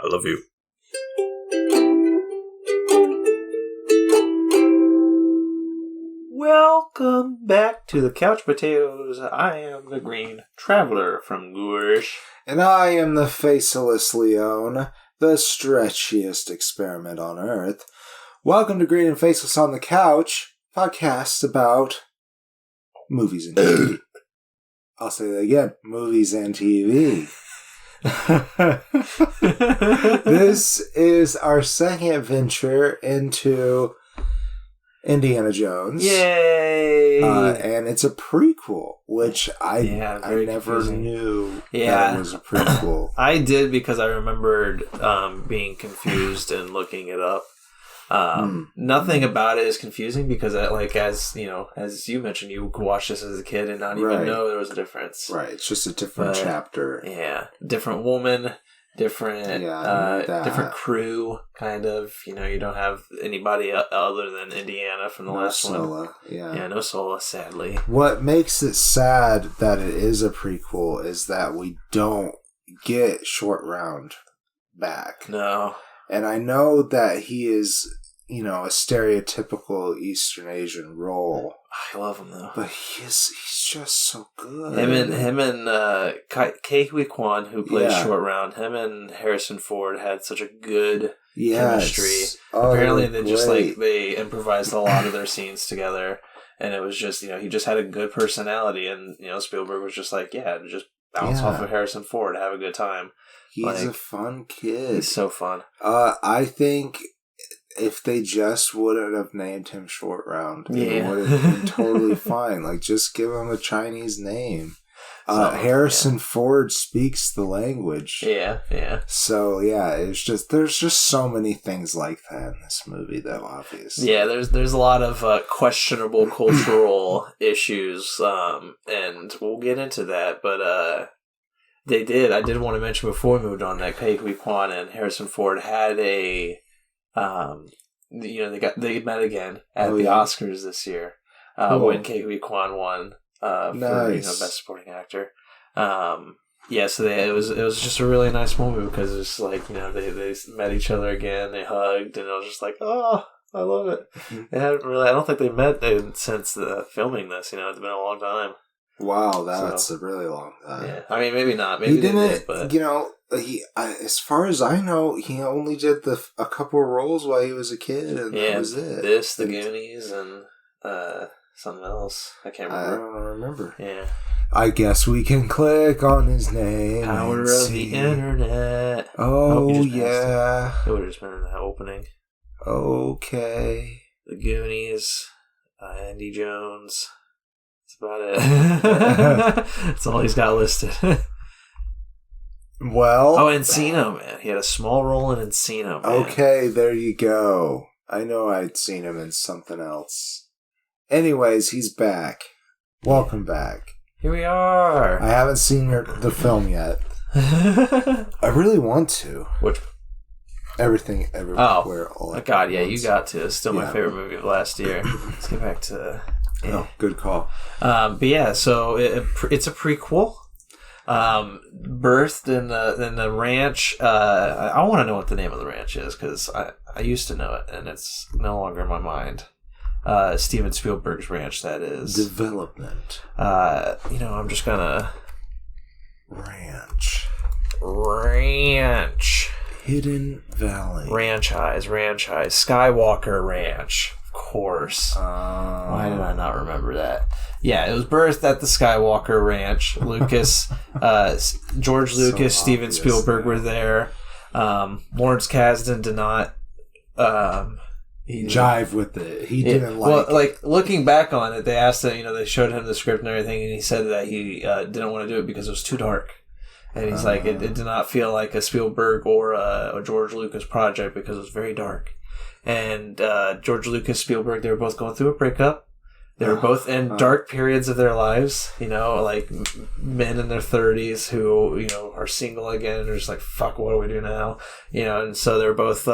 I love you. Welcome back to the Couch Potatoes. I am the Green Traveler from Gorx. And I am the Faceless Leone, the stretchiest experiment on Earth. Welcome to Green and Faceless on the Couch, podcast about movies and TV. I'll say that again, movies and TV. This is our second venture into Indiana Jones. Yay! And it's a prequel, which I never confusing. knew that it was a prequel. I did because I remembered being confused and looking it up. Nothing about it is confusing because, as you mentioned, you could watch this as a kid and not even know there was a difference. Right, it's just a different chapter. Yeah, different woman, different crew, kind of. You don't have anybody other than Indiana from the last one. Yeah, no Sola, sadly. What makes it sad that it is a prequel is that we don't get Short Round back. No. And I know that he is, a stereotypical Eastern Asian role. I love him though, but he's just so good. Him and Ke Huy Quan, who plays Short Round, him and Harrison Ford had such a good chemistry. Apparently, they improvised a lot of their scenes together, and it was just he just had a good personality, and Spielberg was just like, just bounce off of Harrison Ford, have a good time. He's a fun kid. He's so fun. I think if they just wouldn't have named him Short Round, it would have been totally fine. Just give him a Chinese name. Harrison Ford speaks the language. Yeah. So, it's just, there's just so many things like that in this movie, though, obviously. Yeah, there's a lot of questionable cultural issues, and we'll get into that, but, I did want to mention before we moved on that Ke Huy Quan and Harrison Ford had a, they met again at the Oscars this year, when Ke Huy Quan won, for Best Supporting Actor. So it was just a really nice movie because it's they met each other again, they hugged, and I was just like, oh, I love it. They hadn't really, I don't think they met since filming this, it's been a long time. Wow, that's a really long time. Yeah, I mean, maybe not. Maybe he didn't. They did, but he, as far as I know, he only did a couple of roles while he was a kid, and that was it. The Goonies, and something else. I can't remember. I don't remember. Yeah. I guess we can click on his name. Power of the internet. Oh yeah. It would have just been in that opening. Okay. The Goonies, Andy Jones. About it. That's all he's got listed. Well, Encino Man. He had a small role in Encino Man. Okay, there you go. I know I'd seen him in something else. Anyways, he's back. Welcome back. Here we are. I haven't seen the film yet. I really want to. Which? Everything, Everywhere, All at God, you got to. It's still my favorite movie of last year. Let's get back to... Oh, good call. So it's a prequel. Birthed in the ranch. I want to know what the name of the ranch is because I used to know it and it's no longer in my mind. Steven Spielberg's ranch, that is. Development. I'm just gonna ranch. Hidden Valley. Ranchise. Skywalker Ranch. Course. Why did I not remember that? Yeah, it was birthed at the Skywalker Ranch. George Lucas, Steven Spielberg were there. Lawrence Kasdan did not jive with it. He didn't it. Looking back on it, they asked that, they showed him the script and everything, and he said that he didn't want to do it because it was too dark. And he's like, it did not feel like a Spielberg or a George Lucas project because it was very dark. And George Lucas, Spielberg, they were both going through a breakup. They were both in dark periods of their lives, men in their 30s who, are single again and are just like, fuck, what do we do now? And so they're both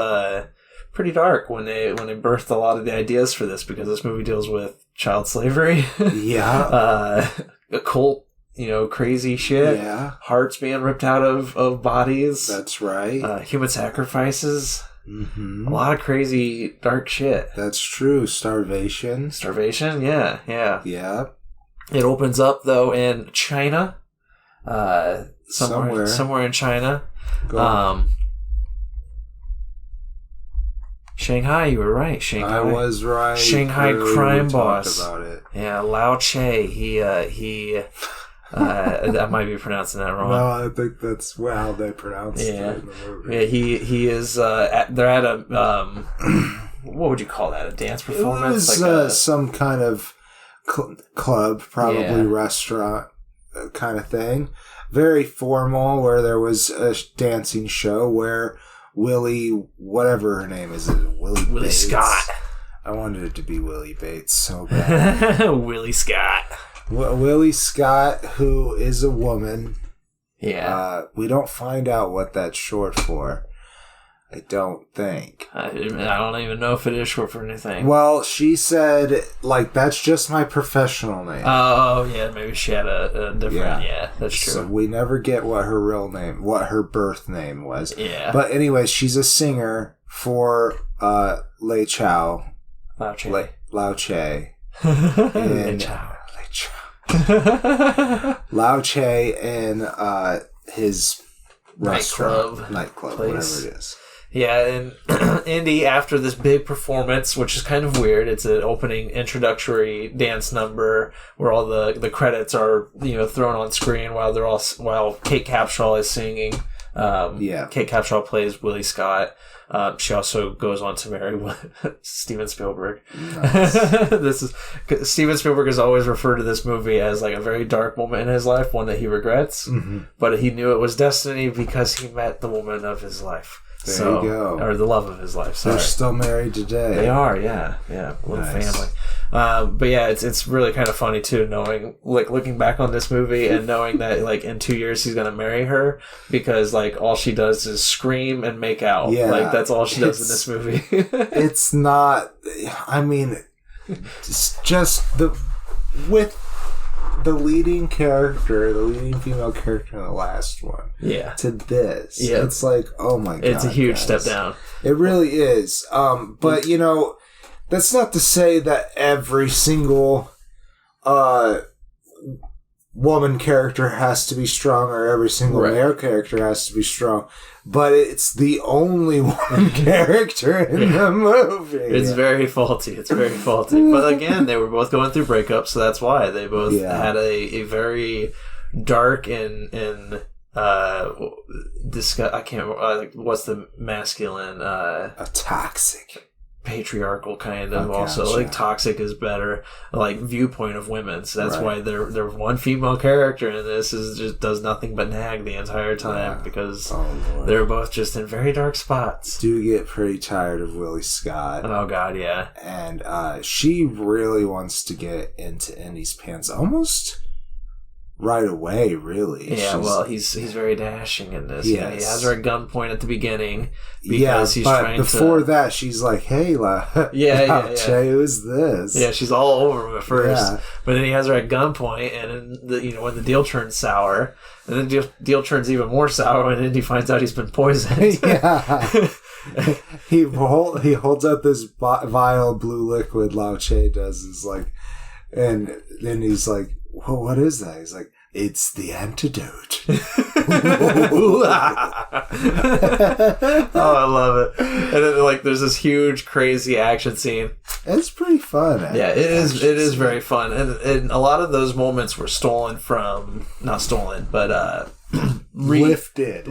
pretty dark when they birthed a lot of the ideas for this because this movie deals with child slavery. Yeah. Occult crazy shit. Yeah. Hearts being ripped out of bodies. That's right. Human sacrifices. Mm-hmm. A lot of crazy, dark shit. That's true. Starvation. Yeah. Yeah. It opens up, though, in China. Somewhere in China. Shanghai, you were right. Shanghai. I was right. Shanghai crime boss. About it. Yeah, Lao Che. He I might be pronouncing that wrong. No, I think that's how they pronounce it in the movie. Yeah, he is. They're at a what would you call that? A dance performance? It was some kind of club, probably restaurant kind of thing. Very formal, where there was a dancing show where Willie, whatever her name is, Willie Scott. I wanted it to be Willie Bates so bad. Willie Scott. Willie Scott, who is a woman. Yeah. We don't find out what that's short for. I don't think. I don't even know if it is short for anything. Well, she said, that's just my professional name. Oh, yeah, maybe she had a different... Yeah, that's true. So we never get what her real name, what her birth name was. Yeah. But anyway, she's a singer for Lei Chao. Lao Che. Lao Che. Lei Chao. Lao Che in his nightclub, whatever it is. Yeah, and Indy, after this big performance, which is kind of weird, it's an opening introductory dance number where all the credits are thrown on screen while Kate Capshaw is singing. Kate Capshaw plays Willie Scott. She also goes on to marry Steven Spielberg. Nice. Steven Spielberg has always referred to this movie as a very dark moment in his life, one that he regrets, but he knew it was destiny because he met the woman of his life. There you go. Or the love of his life. Sorry. They're still married today. They are, yeah. Little family. But yeah, it's really kind of funny too, knowing looking back on this movie and knowing that in 2 years he's gonna marry her because all she does is scream and make out. Yeah, that's all she does in this movie. It's not. I mean, it's just with the leading female character in the last one. Yeah. To this, it's oh my god, it's a huge guys. step down. It really is. But that's not to say that every single woman character has to be strong or every single male character has to be strong. But it's the only one character in the movie. It's very faulty. But again, they were both going through breakups, so that's why they both had a very dark and I can't. What's the masculine? A toxic. Patriarchal kind of also toxic is better viewpoint of women, so that's why they're one female character in this just does nothing but nag the entire time because they're both just in very dark spots. Do get pretty tired of Willie Scott. Oh god, yeah. And she really wants to get into Indy's pants almost right away, really. Yeah, he's very dashing in this. Yes. He has her at gunpoint at the beginning because he's but trying before that, she's like, "Hey, Che, who's this?" Yeah, she's all over him at first, but then he has her at gunpoint, and then when the deal turns sour, and then the deal turns even more sour when Indy finds out he's been poisoned. Yeah. he holds up this vial of blue liquid. Lao Che does and then he's like, well, what is that? He's like, it's the antidote. Oh, I love it. And then there's this huge, crazy action scene. It's pretty fun. Yeah, it is very fun. And a lot of those moments were not stolen, but lifted.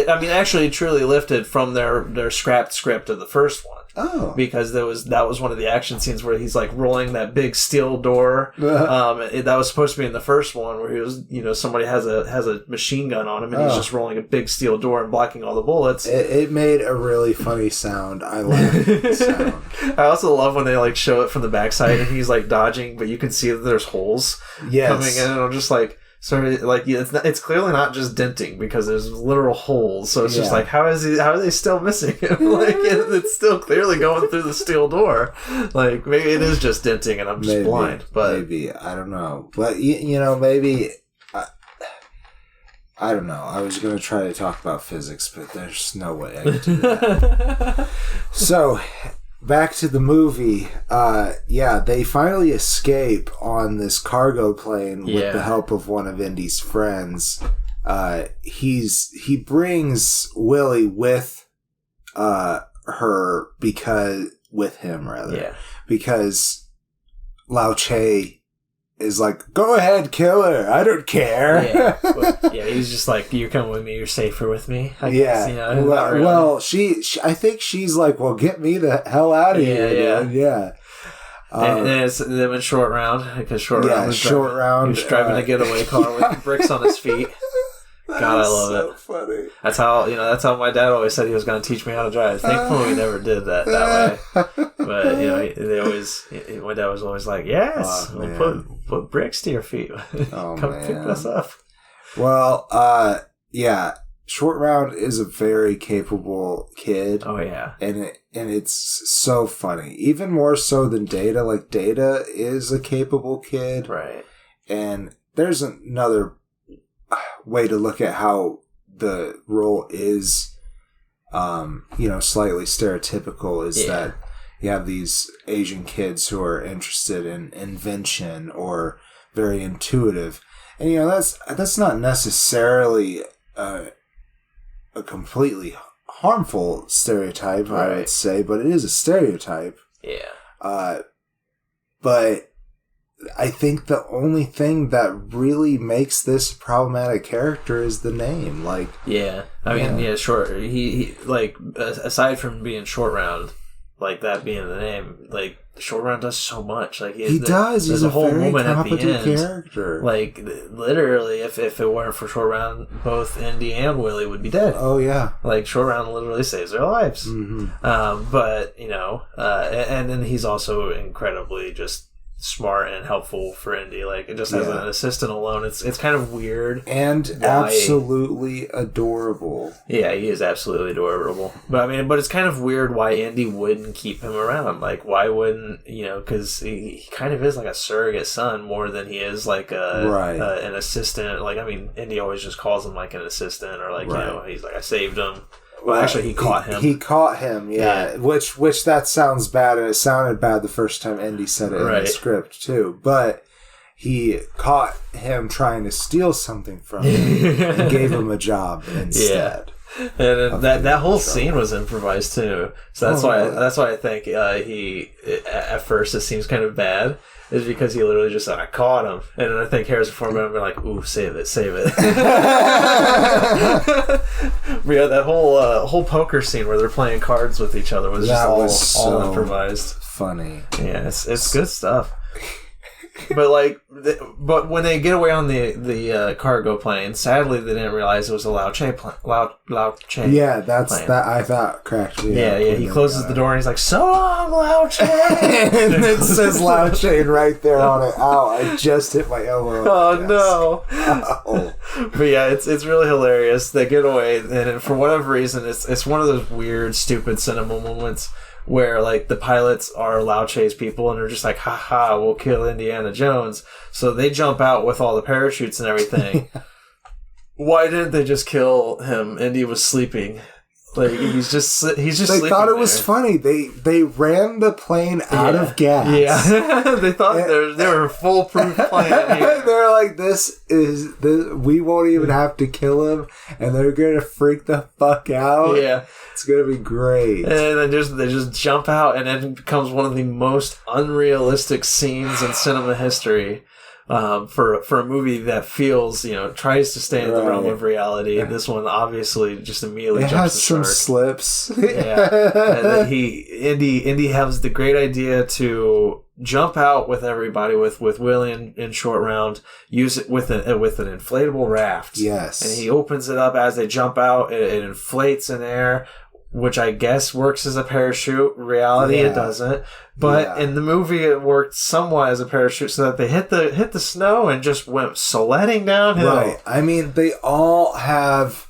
I mean, actually, truly lifted from their scrapped script of the first one. Oh, because that was one of the action scenes where he's rolling that big steel door. That was supposed to be in the first one where he was, somebody has a machine gun on him and he's just rolling a big steel door and blocking all the bullets. It made a really funny sound. I like the sound. I also love when they show it from the backside and he's dodging, but you can see that there's holes coming in, and I'm just so it's clearly not just denting because there's literal holes. So it's just how are they still missing him? It's still clearly going through the steel door. Maybe it is just denting and I'm just blind. But maybe I don't know. But maybe I don't know. I was going to try to talk about physics, but there's no way I can do that. So, back to the movie. They finally escape on this cargo plane with the help of one of Indy's friends. He brings Willie with because Lao Che is like, go ahead, kill her. I don't care. He's just like, you come with me, you're safer with me. I guess, well, she I think she's like, well, get me the hell out of here. Yeah. And then it's them in Short Round, because Short Round was driving a getaway car with bricks on his feet. God, I love it. Funny. That's how my dad always said he was going to teach me how to drive. Thankfully, we never did that way. But my dad was always like, "Yes, we'll put bricks to your feet. Come pick us up." Well, Short Round is a very capable kid. Oh yeah, and it's so funny, even more so than Data. Like Data is a capable kid, right? And there's another way to look at how the role is, slightly stereotypical is that you have these Asian kids who are interested in invention or very intuitive. And, that's not necessarily a completely harmful stereotype, I would say, but it is a stereotype. Yeah. But I think the only thing that really makes this problematic character is the name. Short. He aside from being Short Round, like that being the name, like Short Round does so much. Like he does. He's a whole very competent character. Like literally, if it weren't for Short Round, both Indy and Willie would be dead. Oh yeah. Like Short Round literally saves their lives. Mm-hmm. And then he's also incredibly just smart and helpful for Indy. Like, just as an assistant alone, it's kind of weird and absolutely adorable. Yeah, he is absolutely adorable. But it's kind of weird why Indy wouldn't keep him around. Like, why wouldn't because he kind of is like a surrogate son more than he is like an assistant. Like, Indy always just calls him like an assistant, or like he's like, I saved him. Well, actually, he caught him. He caught him, yeah. Which that sounds bad, and it sounded bad the first time Indy said it in the script, too. But he caught him trying to steal something from him and gave him a job instead. And that whole scene was improvised, too. So that's why I think he, at first, it seems kind of bad. Is because he literally just said, I caught him. And then I think Harrison Ford would be like, ooh, save it. But that whole poker scene where they're playing cards with each other was just all improvised. Funny. Yeah, it's good stuff. But when they get away on the cargo plane, sadly they didn't realize it was a Lao Che plane. Yeah, that I thought cracked me up. Yeah. He closes the door and he's like, "So long, Lao Che," and it says Lao Che right there on it. Ow! I just hit my elbow. Oh no! Oh. But yeah, it's really hilarious. They get away, and for whatever reason, it's one of those weird, stupid cinema moments where like the pilots are Lao Che's people and they're just like, haha, we'll kill Indiana Jones. So they jump out with all the parachutes and everything. Why didn't they just kill him? Indy was sleeping. Like he's just sleeping. They thought it was funny. They ran the plane out of gas. Yeah, they thought they were a foolproof plane. Here. They're like, we won't even have to kill him, and they're gonna freak the fuck out. Yeah, it's gonna be great. And then they just jump out, and then becomes one of the most unrealistic scenes in cinema history. For a movie that feels, tries to stay in the realm of reality. This one obviously just immediately jumps has the some shark. Slips. And then Indy has the great idea to jump out with everybody, with Willie in Short Round, use it with an inflatable raft. Yes. And he opens it up as they jump out. It inflates in air, which I guess works as a parachute. Reality, it doesn't. But in the movie, it worked somewhat as a parachute, so that they hit the snow and just went sledding downhill. Right. They all have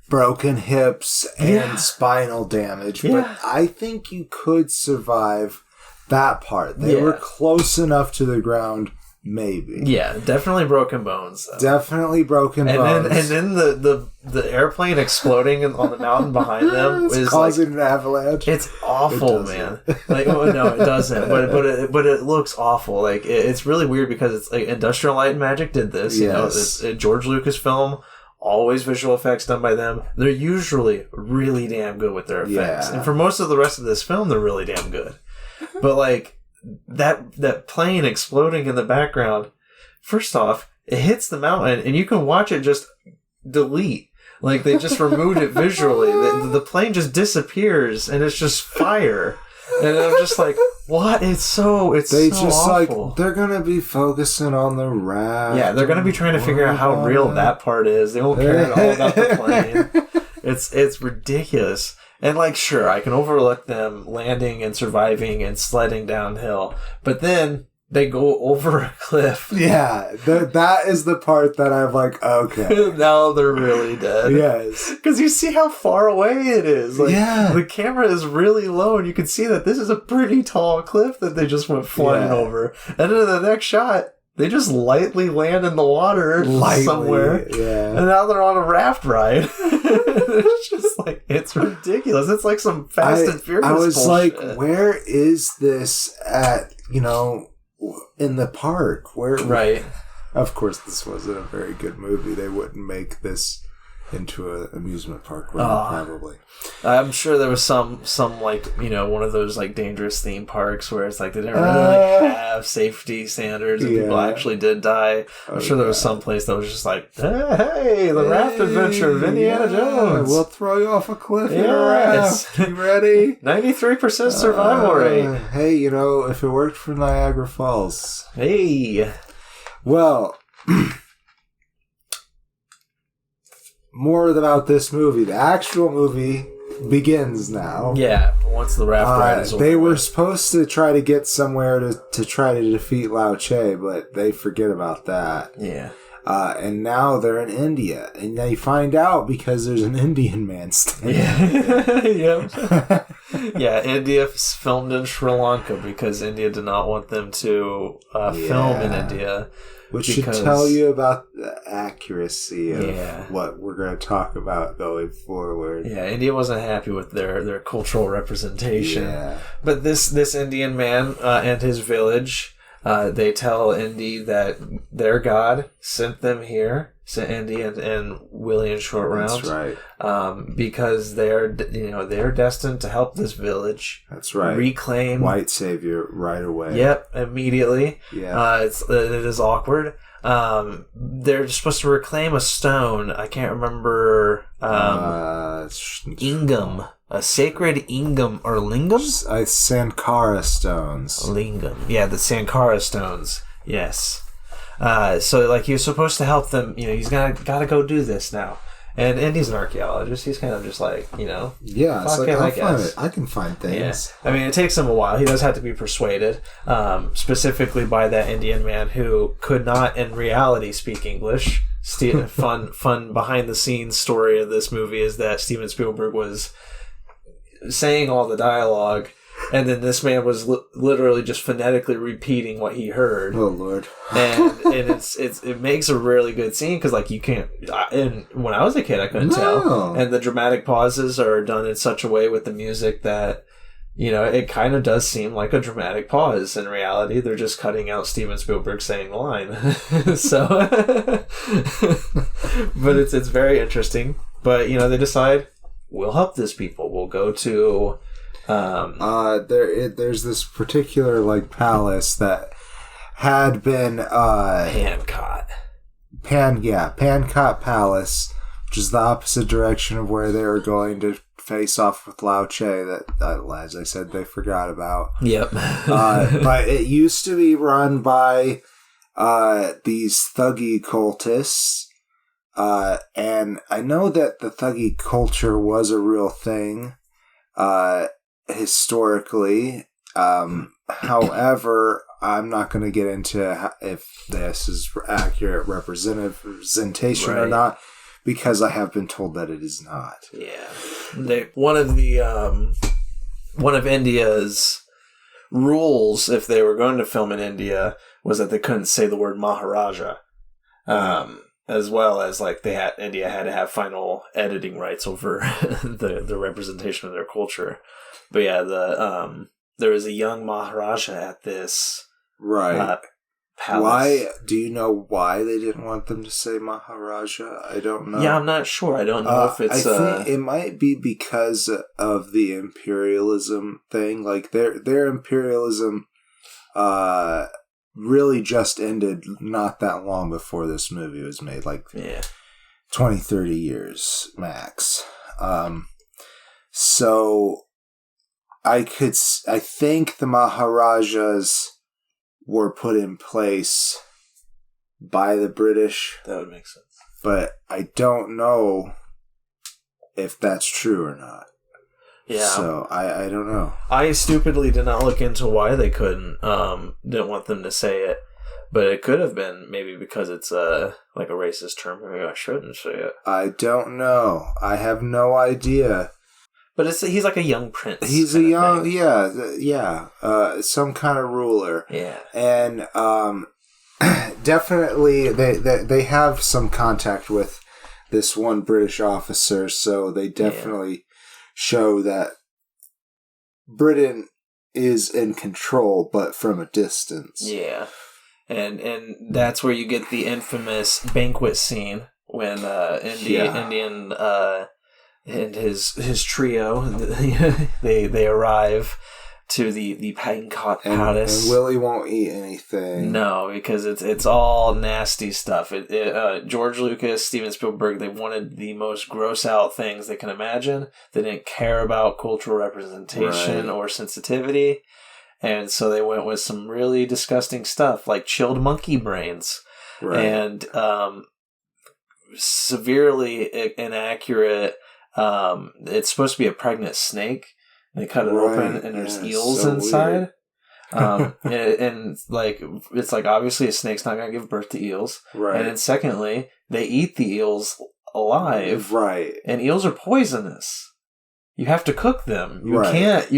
broken hips and spinal damage, but I think you could survive that part. They were close enough to the ground Maybe. Yeah, definitely broken bones. Though. Definitely broken bones. And then the airplane exploding on the mountain behind them is causing an avalanche. It's awful, man. Like, oh no, it doesn't. But it looks awful. Like it's really weird because it's like Industrial Light and Magic did this. You know, it's a George Lucas film. Always visual effects done by them. They're usually really damn good with their effects, and for most of the rest of this film, they're really damn good. But like. That plane exploding in the background, first off, it hits the mountain and you can watch it just delete. Like they just removed it visually. The plane just disappears and it's just fire. And I'm just like, what? It's so awful. Like, they're going to be focusing on the raft. Yeah, they're going to be trying to figure out how real that part is. They won't care at all about the plane. It's ridiculous. And, like, sure, I can overlook them landing and surviving and sledding downhill. But then they go over a cliff. Yeah, that is the part that I'm like, okay. Now they're really dead. Yes. Because you see how far away it is. Like, the camera is really low, and you can see that this is a pretty tall cliff that they just went flying over. And then in the next shot... They just lightly land in the water somewhere. Yeah. And now they're on a raft ride. It's just like, it's ridiculous. It's like some Fast and Furious I was bullshit. like, where is this at, in the park? Right. Of course, this wasn't a very good movie. They wouldn't make this into an amusement park, probably. I'm sure there was some like, one of those like dangerous theme parks where it's like they didn't really have safety standards and people actually did die. I'm sure there was some place that was just like, hey, the raft adventure of Indiana Jones. We'll throw you off a cliff in a raft. You ready? 93% survival rate. Hey, if it worked for Niagara Falls. Hey. Well... More about this movie. The actual movie begins now. Yeah, once the raft ride is over. They were supposed to try to get somewhere to try to defeat Lao Che, but they forget about that. Yeah. And now they're in India. And they find out because there's an Indian man standing there. Yeah, India filmed in Sri Lanka because India did not want them to film in India. Which should tell you about the accuracy of what we're going to talk about going forward. Yeah, India wasn't happy with their cultural representation. Yeah. But this Indian man and his village, they tell Indy that their god sent them here, sent Indy and Willie and Short Round. That's right. Because they're destined to help this village. That's right. Reclaim white savior right away. Yep, immediately. Yeah. It is awkward. They're supposed to reclaim a stone. I can't remember. Ingam. A sacred ingam or lingam? Sankara stones. Lingam. Yeah, the Sankara stones. Yes. So like he was supposed to help them. He's gotta go do this now. And he's an archaeologist. He's kind of just like, Yeah, it's like, I can find things. Yeah. I mean, it takes him a while. He does have to be persuaded, specifically by that Indian man who could not, in reality, speak English. Fun behind-the-scenes story of this movie is that Steven Spielberg was saying all the dialogue, and then this man was literally just phonetically repeating what he heard. Oh Lord! And it makes a really good scene because like you can't. And when I was a kid, I couldn't tell. And the dramatic pauses are done in such a way with the music that it kind of does seem like a dramatic pause. In reality, they're just cutting out Steven Spielberg saying the line. So, but it's very interesting. But they decide we'll help this people. We'll go to. There's this particular palace that had been Pancot Palace, which is the opposite direction of where they were going to face off with Lao Che. That as I said, they forgot about. Yep. But it used to be run by these thuggy cultists. And I know that the thuggy culture was a real thing. Historically. However, I'm not going to get into if this is accurate representation or not, because I have been told that it is not. Yeah. One of India's rules, if they were going to film in India, was that they couldn't say the word Maharaja. As well as like India had to have final editing rights over the representation of their culture. But yeah, there was a young Maharaja at this palace. Why? Do you know why they didn't want them to say Maharaja? I don't know. Yeah, I'm not sure. I don't know if it's. I think it might be because of the imperialism thing. Like their imperialism, really just ended not that long before this movie was made. Like 20, 30 years max. So I think the Maharajas were put in place by the British. That would make sense. But I don't know if that's true or not. Yeah. So I don't know. I stupidly did not look into why they didn't want them to say it. But it could have been maybe because it's like a racist term. Maybe I shouldn't say it. I don't know. I have no idea. But he's like a young prince. He's a young, some kind of ruler. Yeah. And definitely they have some contact with this one British officer, so they definitely show that Britain is in control, but from a distance. Yeah. And that's where you get the infamous banquet scene when Indian and his trio they arrive to the Pankot Palace. And Willie won't eat anything. No, because it's all nasty stuff. George Lucas, Steven Spielberg, they wanted the most gross out things they can imagine. They didn't care about cultural representation or sensitivity. And so they went with some really disgusting stuff, like chilled monkey brains. Right. And severely inaccurate. It's supposed to be a pregnant snake. They cut it open, and there's eels inside. And like it's like obviously a snake's not going to give birth to eels. Right. And then secondly, they eat the eels alive. Right. And eels are poisonous. You have to cook them. You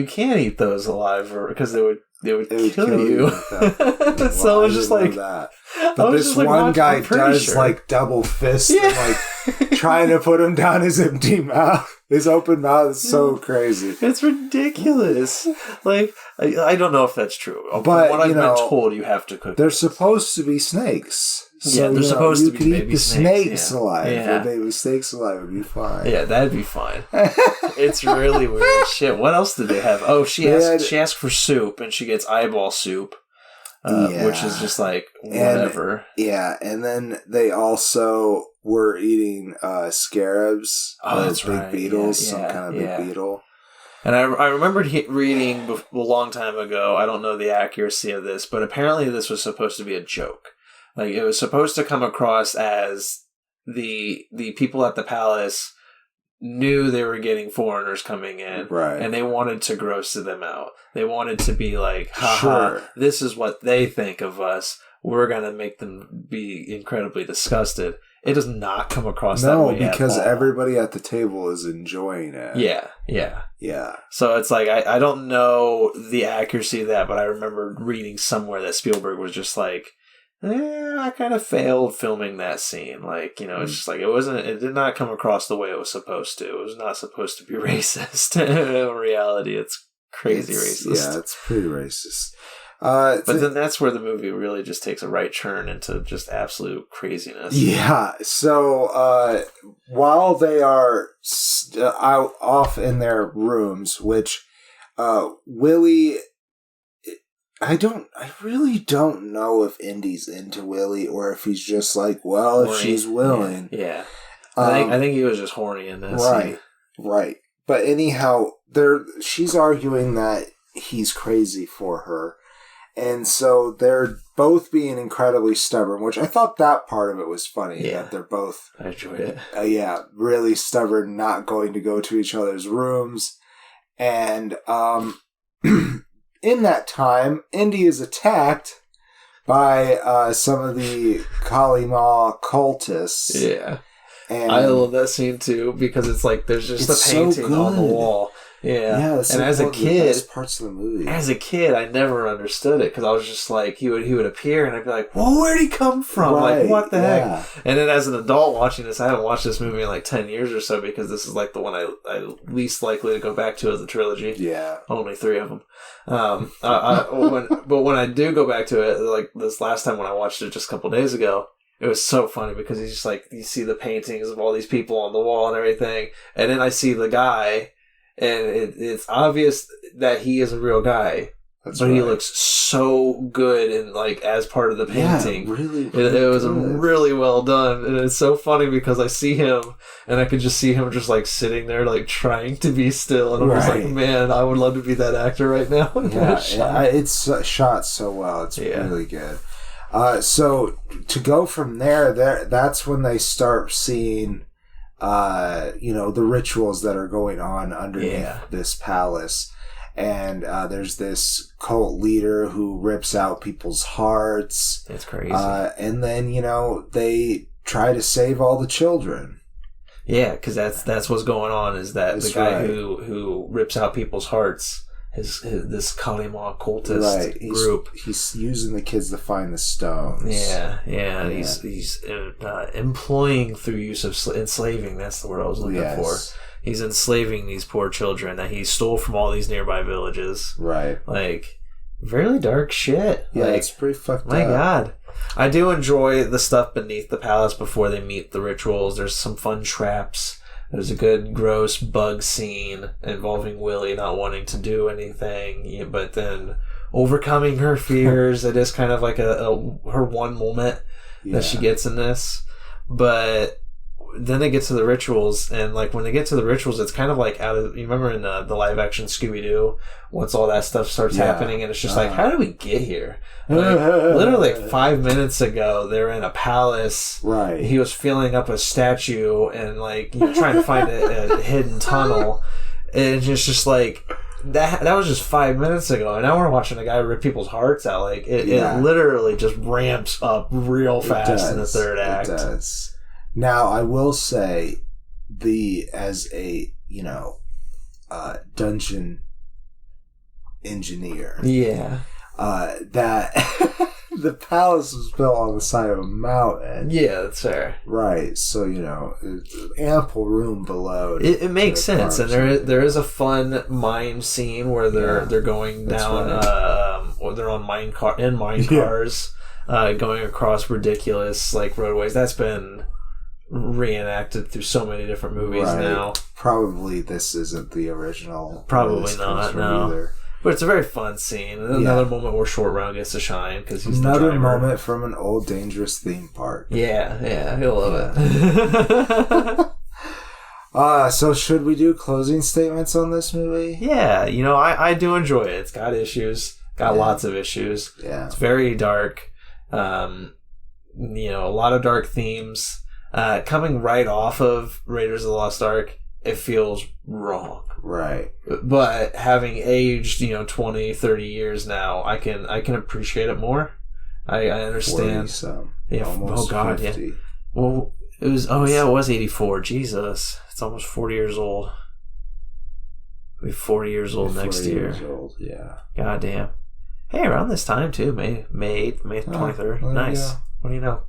can't eat those alive because they would kill you. So it was just like that. But this one guy does like double fist and like trying to put him down his empty mouth. His open mouth is so crazy. It's ridiculous. Like I don't know if that's true. But what I've been told, you have to cook. They're supposed to be snakes. So, they're supposed to be baby snakes. You could eat the snakes alive. Yeah. The baby snakes alive would be fine. Yeah, that'd be fine. It's really weird shit. What else did they have? Oh, she asked for soup, and she gets eyeball soup, which is just like whatever. And then they also were eating scarabs. Oh, that's big beetles, some kind of big beetle. And I remembered reading a long time ago, I don't know the accuracy of this, but apparently this was supposed to be a joke. Like, it was supposed to come across as the people at the palace knew they were getting foreigners coming in, and they wanted to gross them out. They wanted to be like, haha, this is what they think of us. We're going to make them be incredibly disgusted. It does not come across that way because at all. Everybody at the table is enjoying it. Yeah. So it's like, I don't know the accuracy of that, but I remember reading somewhere that Spielberg was just like, I kind of failed filming that scene. Like, it's just like, it did not come across the way it was supposed to. It was not supposed to be racist. In reality, it's crazy racist. Yeah, it's pretty racist. But then that's where the movie really just takes a right turn into just absolute craziness. Yeah. So while they are out off in their rooms, which Willie, I really don't know if Indy's into Willie or if he's just like, well, if she's willing. Yeah. I think he was just horny in this. Right. But anyhow, she's arguing that he's crazy for her. And so they're both being incredibly stubborn, which I thought that part of it was funny. Yeah. That they're both... I enjoyed it. Really stubborn, not going to go to each other's rooms. And in that time, Indy is attacked by some of the Kali Ma cultists. Yeah. And I love that scene too, because it's like there's just a painting on the wall. Yeah. that's and like as a one of the kid, best parts of the movie. As a kid, I never understood it because I was just like, he would appear and I'd be like, "Whoa, where'd he come from? Right, like, what the yeah. heck?" And then as an adult watching this, I haven't watched this movie in like 10 years or so because this is like the one I least likely to go back to as a trilogy. Yeah. Only 3 of them. But when I do go back to it, like this last time when I watched it just a couple days ago, it was so funny because he's just like, you see the paintings of all these people on the wall and everything, and then I see the guy, and it's obvious that he is a real guy. But he looks so good in like as part of the painting. Yeah, really it was really well done, and it's so funny because I see him and I could just see him just like sitting there like trying to be still, and I'm just like, man, I would love to be that actor right now. It's shot so well. It's really good. So to go from there, that's when they start seeing, the rituals that are going on underneath this palace. And there's this cult leader who rips out people's hearts. It's crazy. And then, they try to save all the children. Yeah, because that's what's going on, is that the guy who rips out people's hearts, this Kalima cultist group. He's using the kids to find the stones. Yeah. He's employing through use of enslaving. That's the word I was looking for. He's enslaving these poor children that he stole from all these nearby villages. Right. Like, really dark shit. Yeah, like, it's pretty fucked up. My God. I do enjoy the stuff beneath the palace before they meet the rituals. There's some fun traps. There's a good gross bug scene involving Willie not wanting to do anything, but then overcoming her fears. It is kind of like her one moment that she gets in this. But then they get to the rituals, and like when they get to the rituals, it's kind of like you remember in the live action Scooby-Doo, once all that stuff starts happening, and it's just like, how did we get here? Like, literally like 5 minutes ago, they're in a palace. Right. He was filling up a statue and like trying to find a hidden tunnel, and it's just like that was just 5 minutes ago, and now we're watching a guy rip people's hearts out. Like it literally just ramps up real fast in the third act. It does. Now, I will say, as a dungeon engineer, that the palace was built on the side of a mountain. Yeah, that's fair. Right, so ample room below. It makes sense, and there is a fun mine scene where they're going down. Or they're on mine cars, going across ridiculous like roadways. That's been reenacted through so many different movies now. Probably this isn't the original. Probably not, no. Either. But it's a very fun scene. Another moment where Short Round gets to shine because he's another the driver. moment from an old dangerous theme park. Yeah, he'll love it. So should we do closing statements on this movie? Yeah, I do enjoy it. It's got issues. Got lots of issues. Yeah. It's very dark. A lot of dark themes. Coming right off of Raiders of the Lost Ark, it feels wrong. Right. But having aged, 20, 30 years now, I can appreciate it more. I understand. 40-some. Yeah. Almost 50. Yeah. Well, it was 84. Jesus. It's almost 40 years old. I'll be 40 years old next year. 40 years old, yeah. God damn. Hey, around this time too, May 8th, May 23rd. Nice. What do you know?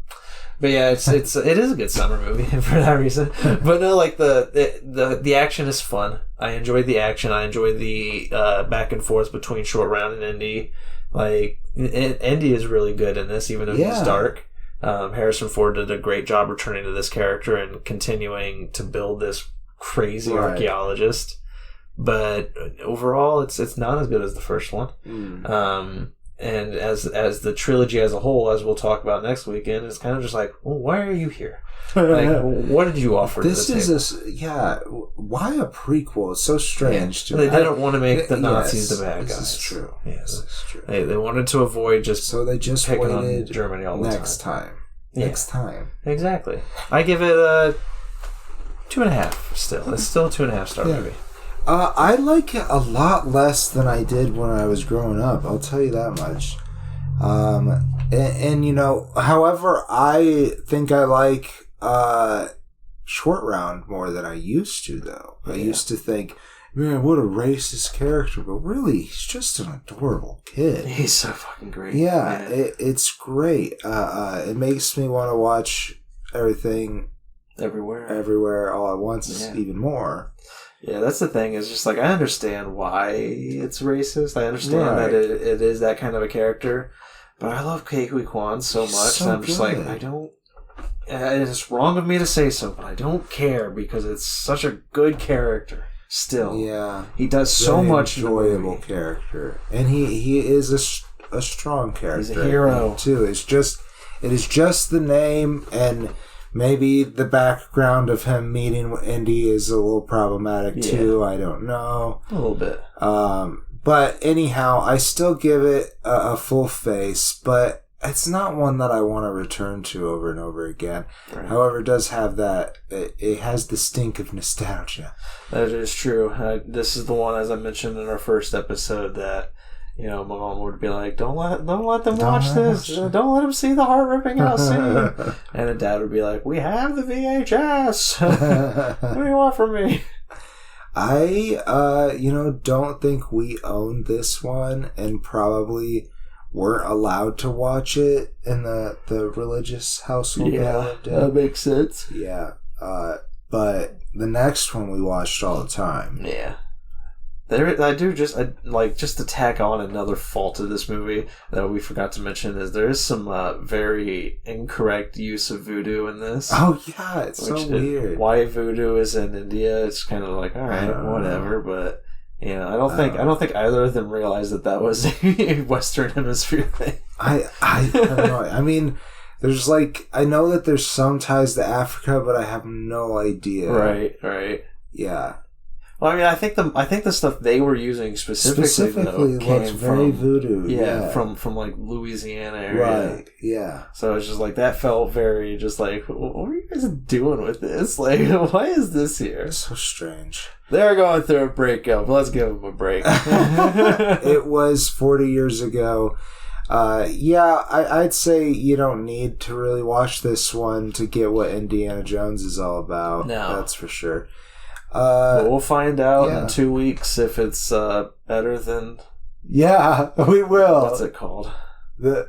But yeah, it is a good summer movie for that reason. But no, like the action is fun. I enjoyed the action. I enjoyed the back and forth between Short Round and Indy. Like Indy is really good in this, even though he's dark. Harrison Ford did a great job returning to this character and continuing to build this crazy archaeologist. But overall, it's not as good as the first one. And as the trilogy as a whole, as we'll talk about next weekend, it's kind of just like, well, why are you here? Like, what did you offer to the table? Why a prequel? It's so strange. They didn't want to make the Nazis the bad guys. This is true. Yes. This is true. They wanted to avoid they just picking waited on Germany all the next time. Yeah. Next time. Exactly. I give it a 2.5 still. It's still a 2.5 star movie. I like it a lot less than I did when I was growing up. I'll tell you that much. However, I think I like Short Round more than I used to, though. I used to think man, what a racist character. But really, he's just an adorable kid. He's so fucking great. Yeah, it's great. It makes me want to watch everything everywhere all at once even more. Yeah, that's the thing. Is just like, I understand why it's racist. I understand that it is that kind of a character. But I love Ke Huy Quan so much that I'm just like, I don't... It's wrong of me to say so, but I don't care because it's such a good character still. Yeah. He does so much enjoyable character. And he is a strong character. He's a hero. Too. It is just the name, and maybe the background of him meeting Indy is a little problematic too. I don't know. A little bit. But anyhow, I still give it a full face, but it's not one that I want to return to over and over again. Right. However, it does have that, it has the stink of nostalgia. That is true. This is the one, as I mentioned in our first episode, that, you know, my mom would be like, don't let them watch this. Don't let them see the heart-ripping out scene. And the dad would be like, we have the VHS. What do you want from me? I, don't think we owned this one, and probably weren't allowed to watch it in the religious household. Yeah, that makes sense. Yeah. But the next one we watched all the time. Yeah. Just to tack on another fault of this movie that we forgot to mention is there is some very incorrect use of voodoo in this. Oh yeah, it's so weird. Why voodoo is in India? It's kind of like, all right, whatever. But you know, I don't think either of them realized that was a Western Hemisphere thing. I don't know. I mean, there's I know that there's some ties to Africa, but I have no idea. Right. Yeah. Well, I mean, I think the stuff they were using specifically though, came from very voodoo. Yeah, from like Louisiana area. Right. Yeah. So it's just like that felt very just like, what are you guys doing with this? Like, why is this here? It's so strange. They're going through a breakup. Let's give them a break. It was 40 years ago. I'd say you don't need to really watch this one to get what Indiana Jones is all about. No, that's for sure. But we'll find out in 2 weeks if it's better than... Yeah, we will. What's it called? The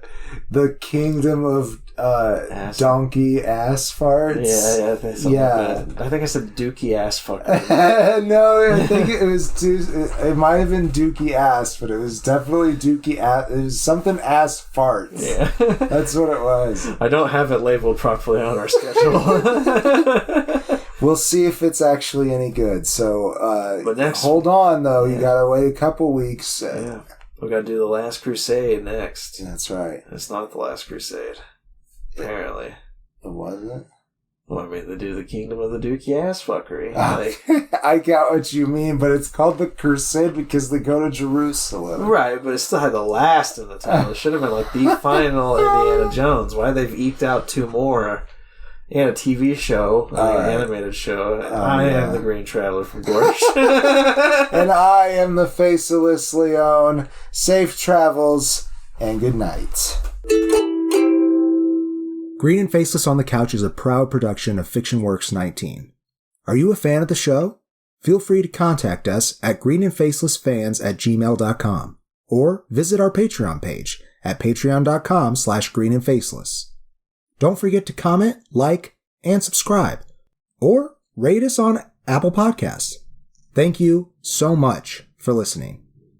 Kingdom of Donkey Ass Farts. Yeah, I think something like that. I think I said Dookie Ass Fucker. No, I think it was it might have been Dookie Ass, but it was definitely Dookie Ass. It was something Ass Farts. Yeah. That's what it was. I don't have it labeled properly on our schedule. We'll see if it's actually any good. So, hold on, though. You gotta wait a couple weeks. Yeah. We gotta do The Last Crusade next. That's right. It's not The Last Crusade. Apparently. It wasn't? Well, I mean, they do the Kingdom of the Dookie Ass Fuckery. I got what you mean, but it's called the Crusade because they go to Jerusalem. Right, but it still had the last in the title. It should have been like the final Indiana Jones. Why they've eked out 2 more? And a TV show, an animated show. I am the Green Traveler from Gorx. And I am the Faceless Leone. Safe travels and good night. Green and Faceless on the Couch is a proud production of FictionWorks 19. Are you a fan of the show? Feel free to contact us at greenandfacelessfans@gmail.com or visit our Patreon page at patreon.com/greenandfaceless. Don't forget to comment, like, and subscribe, or rate us on Apple Podcasts. Thank you so much for listening.